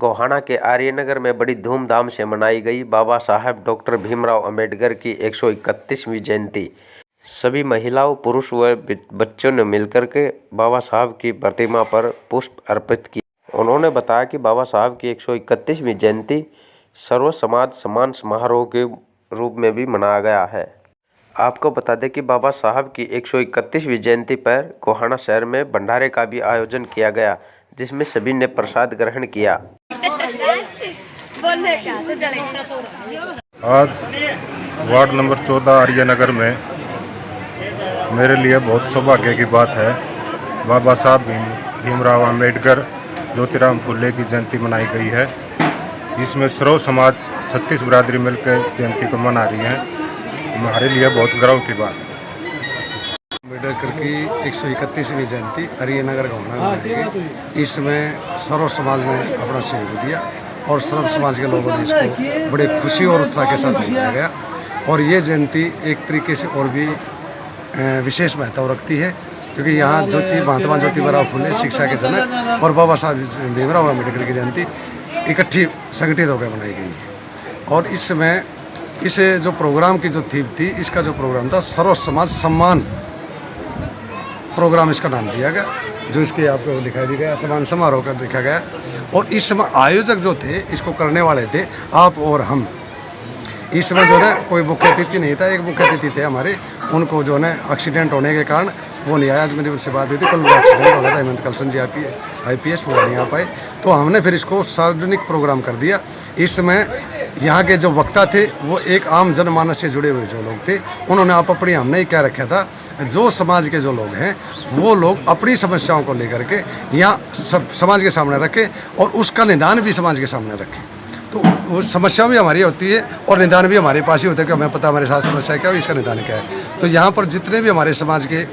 गोहाना के आर्यनगर में बड़ी धूमधाम से मनाई गई बाबा साहब डॉक्टर भीमराव अंबेडकर की 131वीं जयंती। सभी महिलाओं, पुरुष व बच्चों ने मिलकर के बाबा साहब की प्रतिमा पर पुष्प अर्पित किए। उन्होंने बताया कि बाबा साहब की 131वीं जयंती सर्व समाज सम्मान समारोह के रूप में भी मनाया गया है। आपको बता दें कि बाबा साहब की 131वीं जयंती पर गोहाना शहर में भंडारे का भी आयोजन किया गया, जिसमें सभी ने प्रसाद ग्रहण किया। आज वार्ड नंबर 14 आर्यनगर में मेरे लिए बहुत सौभाग्य की बात है। बाबा साहब भीमराव अंबेडकर ज्योतिराम फुले की जयंती मनाई गई है। इसमें सर्व समाज 36 बिरादरी मिलकर जयंती को मना रही है। हमारे लिए बहुत गर्व की बात है। अंबेडकर की 131वीं जयंती आर्यनगर गोहाना में मनाई गई। इसमें सर्व समाज ने अपना सहयोग दिया और सर्व समाज के लोगों ने इसको बड़े खुशी और उत्साह के साथ मनाया गया। और ये जयंती एक तरीके से और भी विशेष महत्व रखती है, क्योंकि यहाँ महात्मा ज्योतिराव फुले शिक्षा के जनक और बाबा साहब भीमराव अम्बेडकर की जयंती इकट्ठी संगठित होकर मनाई गई है। और इसमें इस जो प्रोग्राम की जो थीम थी, इसका जो प्रोग्राम था सर्व समाज सम्मान प्रोग्राम इसका नाम दिया गया, जो इसके आपको दिखाई दी गया सम्मान समारोह का देखा गया। और इस समय आयोजक जो थे, इसको करने वाले थे आप और हम। इसमें जो है कोई मुख्य अतिथि नहीं था, एक मुख्य अतिथि थे हमारे, उनको जो है एक्सीडेंट होने के कारण वो नहीं आया। आज मेरी उनसे बात हुई थी, कल वो एक्सीडेंट हो गया था, हेमंत कलसन जी IPS वो नहीं आ पाए, तो हमने फिर इसको सार्वजनिक प्रोग्राम कर दिया। इसमें यहाँ के जो वक्ता थे वो एक आम जनमानस से जुड़े हुए जो लोग थे, उन्होंने आप अपनी, हमने ही क्या रखा था, जो समाज के जो लोग हैं वो लोग अपनी समस्याओं को लेकर के यहाँ सब समाज के सामने रखें और उसका निदान भी समाज के सामने रखें। तो वो समस्या भी हमारी होती है और निदान भी हमारे पास ही होता है कि हमें पता हमारे साथ समस्या क्या है, इसका निदान क्या है। तो यहाँ पर जितने भी हमारे समाज के